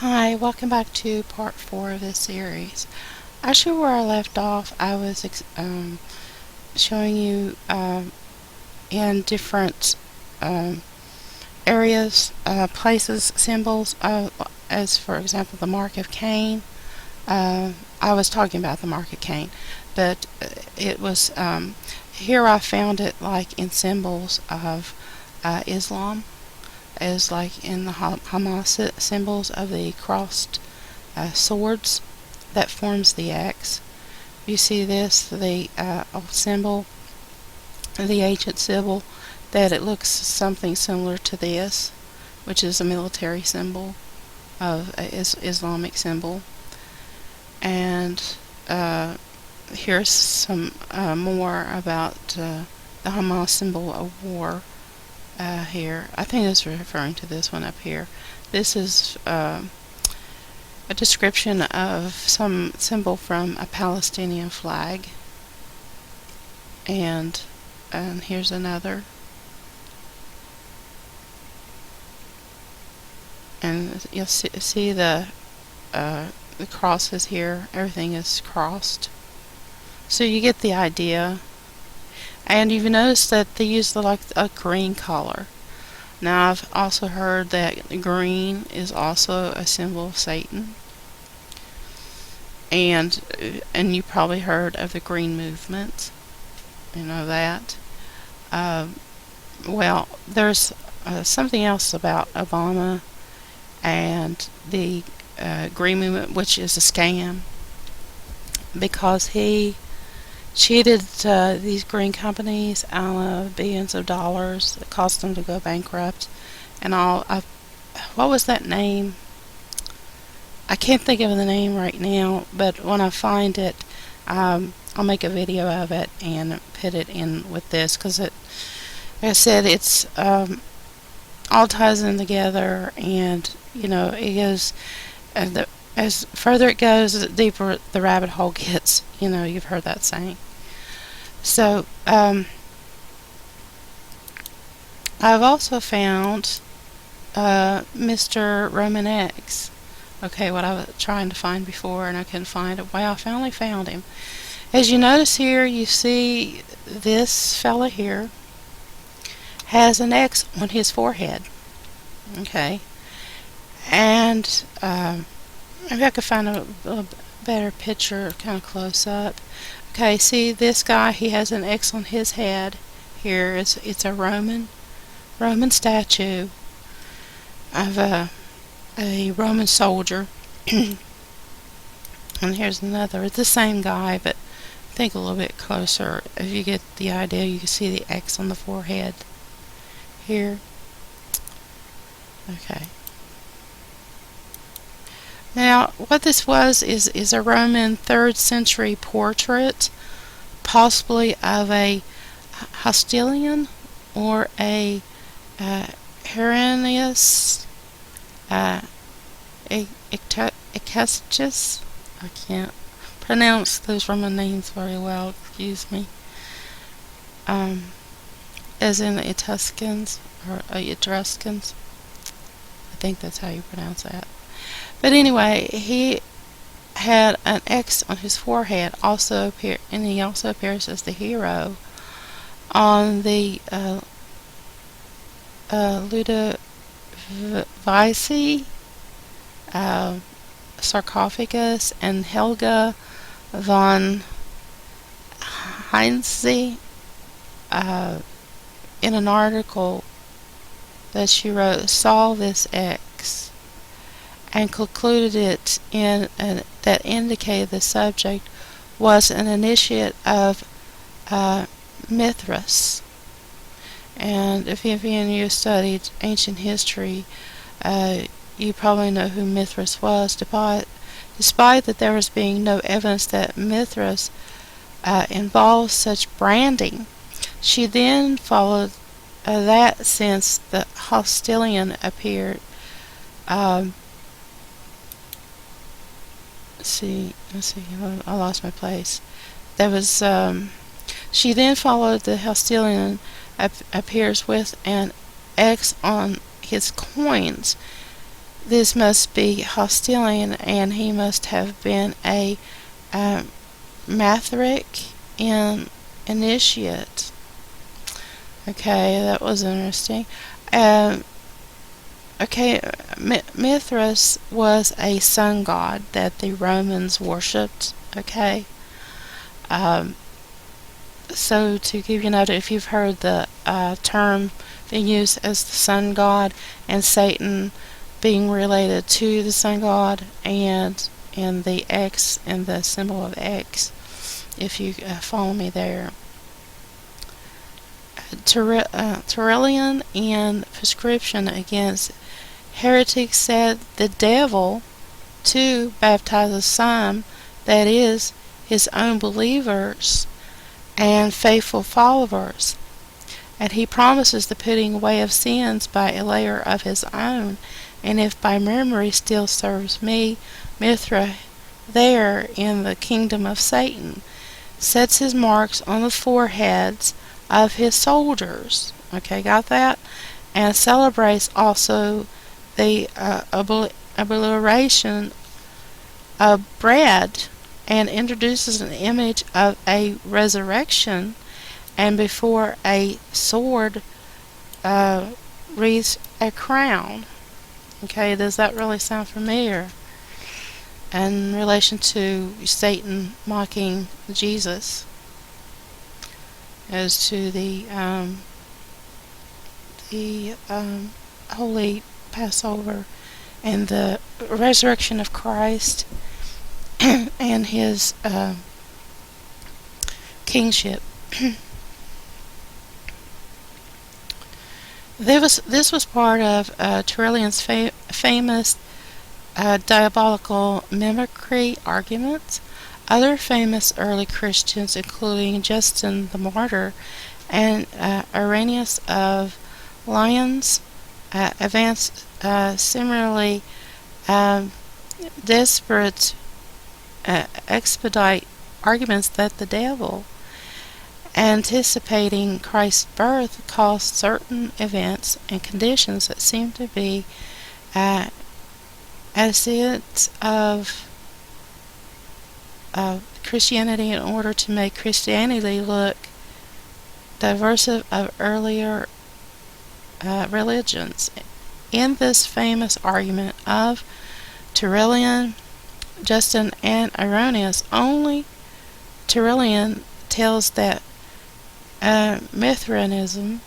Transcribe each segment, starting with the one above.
Hi, welcome back to part 4 of this series. Actually, where I left off, I was showing you in different areas, places, symbols, as for example the mark of Cain. I was talking about the mark of Cain, but it was here I found it like in symbols of Islam, as like in the Hamas symbols of the crossed swords that forms the X. You see this, the symbol, the ancient symbol, that it looks something similar to this, which is a military symbol of Islamic symbol. And here's some more about the Hamas symbol of war. Here, I think it's referring to this one up here. This is a description of some symbol from a Palestinian flag, and here's another, and you'll see the crosses here. Everything is crossed, so you get the idea. And you've noticed that they use like a green color. Now I've also heard that green is also a symbol of Satan. And you probably heard of the green movement. You know that. Well, there's something else about Obama and the green movement, which is a scam, because he cheated these green companies out of billions of dollars. It caused them to go bankrupt and all. What was that name? I can't think of the name right now, but when I find it, I'll make a video of it and put it in with this, because it, like I said, it's all ties in together, and you know, it goes as further it goes, the deeper the rabbit hole gets. You know, you've heard that saying. So, I've also found Mr. Roman X. Okay, what I was trying to find before and I couldn't find it. Well, I finally found him. As you notice here, you see this fella here has an X on his forehead. Okay. And maybe I could find a better picture kind of close up. Okay, see this guy, he has an X on his head. Here it's a Roman statue of a Roman soldier. And here's another. It's the same guy, but think a little bit closer. If you get the idea, you can see the X on the forehead here. Okay. Now, what this was is a Roman 3rd century portrait, possibly of a Hostilian or a Hieronymus Ecustus. I can't pronounce those Roman names very well, excuse me. As in Etruscans or Etruscans. I think that's how you pronounce that. But anyway, he had an X on his forehead, and he also appears as the hero on the Ludovici sarcophagus, and Helga von Heinze, in an article that she wrote, saw this X and concluded it that indicated the subject was an initiate of Mithras. And if any of you studied ancient history, you probably know who Mithras was, despite that there was being no evidence that Mithras involved such branding. She then followed that since the Hostilian appeared. Let's see, I lost my place. There was, she then followed the Hostilian appears with an X on his coins, This must be Hostilian, and he must have been a um, Mathric initiate. Okay, that was interesting. Um, okay, Mithras was a sun god that the Romans worshipped. Okay, um, so to give you an idea, if you've heard the term being used as the sun god and Satan being related to the sun god and the X and the symbol of X, if you follow me there. Tertullian in prescription against heretics said the devil too baptizes some, that is, his own believers and faithful followers, and he promises the putting away of sins by a layer of his own, and if by memory still serves me, Mithra there in the kingdom of Satan sets his marks on the foreheads of his soldiers. Okay, got that? And celebrates also the obliteration of bread and introduces an image of a resurrection, and before a sword wreathes a crown. Okay, does that really sound familiar? In relation to Satan mocking Jesus, as to the Holy Passover and the resurrection of Christ and his kingship. This was part of Tertullian's famous diabolical mimicry arguments. Other famous early Christians, including Justin the Martyr and Irenaeus of Lyons, advanced similarly desperate expedite arguments that the devil, anticipating Christ's birth, caused certain events and conditions that seem to be assets of Christianity in order to make Christianity look diversive of earlier religions. In this famous argument of Tertullian, Justin, and Irenaeus, only Tertullian tells that Mithraism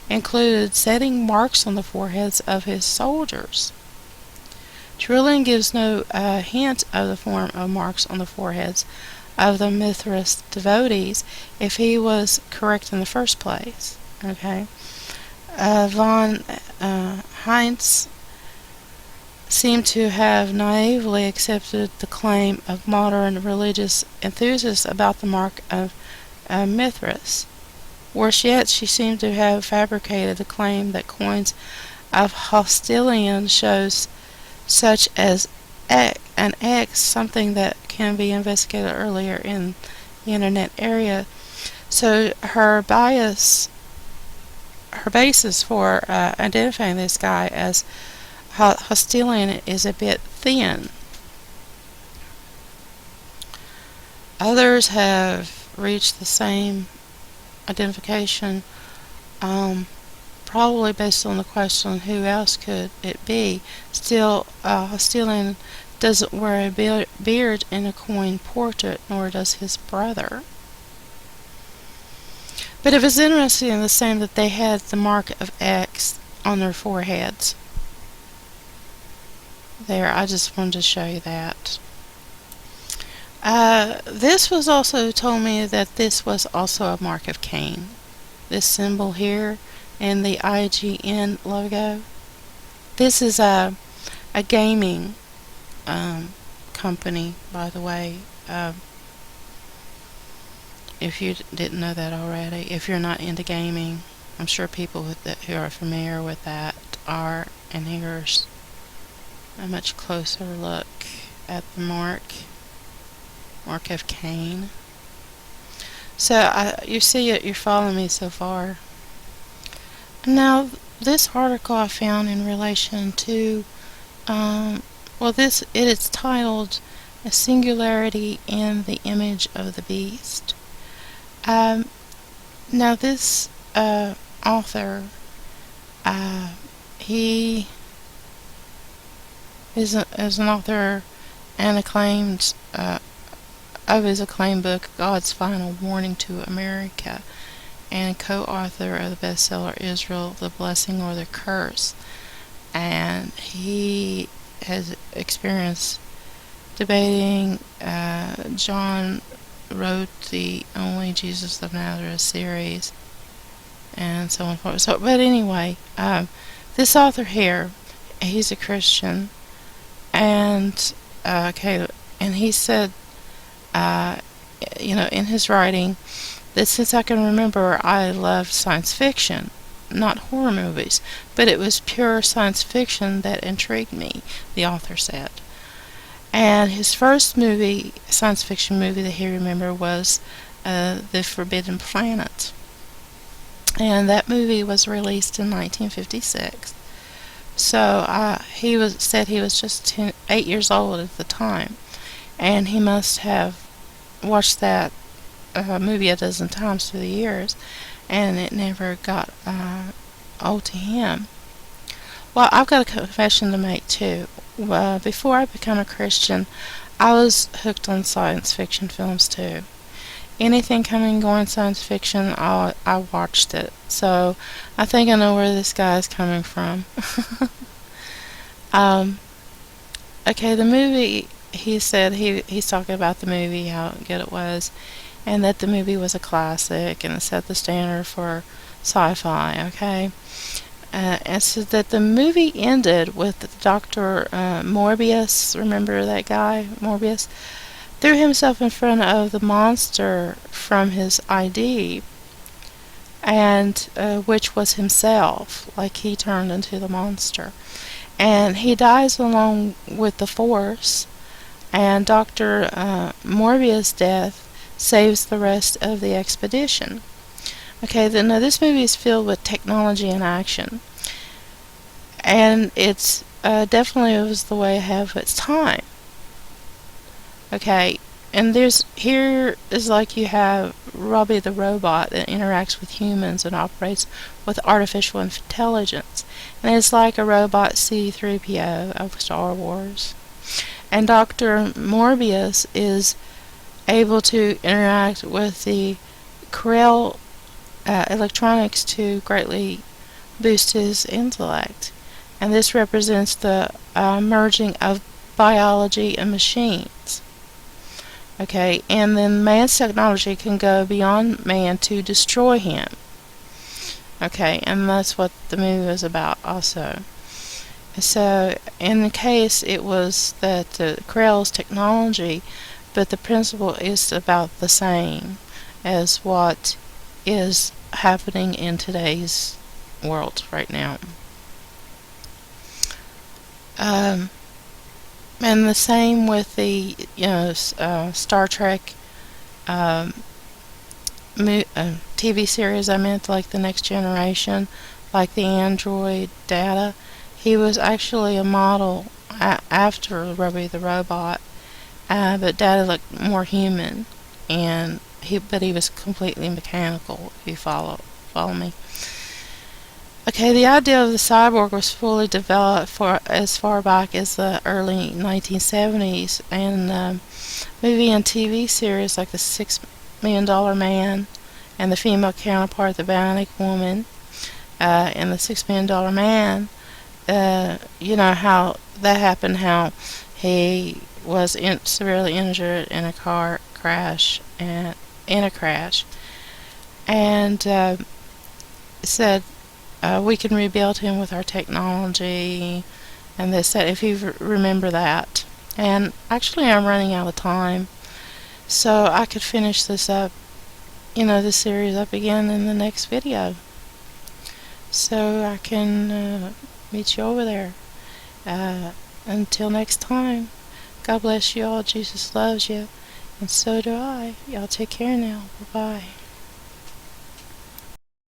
included setting marks on the foreheads of his soldiers. Tertullian gives no hint of the form of marks on the foreheads of the Mithras devotees, if he was correct in the first place. Okay, von Heinz seemed to have naively accepted the claim of modern religious enthusiasts about the mark of Mithras. Worse yet, she seemed to have fabricated the claim that coins of Hostilian shows such as an X, something that can be investigated earlier in the internet area. So her basis for identifying this guy as Hostilian is a bit thin. Others have reached the same identification, probably based on the question, who else could it be? Still, Hostilian doesn't wear a beard in a coin portrait, nor does his brother. But it was interesting in the same that they had the mark of X on their foreheads. There, I just wanted to show you that. This was also told me that this was also a mark of Cain. This symbol here and the IGN logo. This is a gaming company, by the way. If you didn't know that already, if you're not into gaming, I'm sure people who are familiar with that are. And here's a much closer look at the mark of Cain. So you see it, you're following me so far. Now this article I found in relation to, it is titled "A Singularity in the Image of the Beast." Um, Now this author, he is an author and acclaimed of his acclaimed book God's Final Warning to America, and co-author of the bestseller Israel, the Blessing or the Curse. And he has experience debating. John wrote the Only Jesus of Nazareth series, and so on and forth. But anyway, this author here, he's a Christian, and and he said, in his writing, that since I can remember, I loved science fiction, not horror movies, but it was pure science fiction that intrigued me, the author said. And his first science fiction movie that he remembered was The Forbidden Planet. And that movie was released in 1956. So said he was just 8 years old at the time. And he must have watched that movie a dozen times through the years, and it never got old to him. Well, I've got a confession to make too. Before I became a Christian, I was hooked on science fiction films too. Anything coming and going science fiction, I watched it. So I think I know where this guy is coming from. The movie, he said he's talking about the movie, how good it was, and that the movie was a classic and it set the standard for sci-fi, okay? And so that the movie ended with Dr. Morbius, remember that guy, Morbius, threw himself in front of the monster from his ID, and which was himself, like he turned into the monster. And he dies along with the Force, and Dr. Morbius' death saves the rest of the expedition. Okay, now this movie is filled with technology and action, and it's definitely was the way ahead of its time. Okay, and here is like you have Robbie the robot that interacts with humans and operates with artificial intelligence, and it's like a robot C-3PO of Star Wars. And Dr. Morbius is able to interact with the Corel electronics to greatly boost his intellect. And this represents the merging of biology and machines. Okay, and then man's technology can go beyond man to destroy him. Okay, and that's what the movie was about also. So, in the case, it was that the Corel's technology, but the principle is about the same as what is happening in today's world right now. And the same with the Star Trek TV series. I meant like the Next Generation, like the android Data. He was actually a model after Robbie the robot, but Data looked more human, and he was completely mechanical. If you follow me. Okay, the idea of the cyborg was fully developed for as far back as the early 1970s, and movie and TV series like the $6 Million Man and the female counterpart, the Bionic Woman, and the $6 Million Man. How that happened, how he was severely injured in a car crash, and said we can rebuild him with our technology, and they said if you remember that. And actually I'm running out of time, so I could finish this up, this series up again in the next video, so I can meet you over there. Until next time, God bless you all. Jesus loves you, and so do I. Y'all take care now. Bye-bye.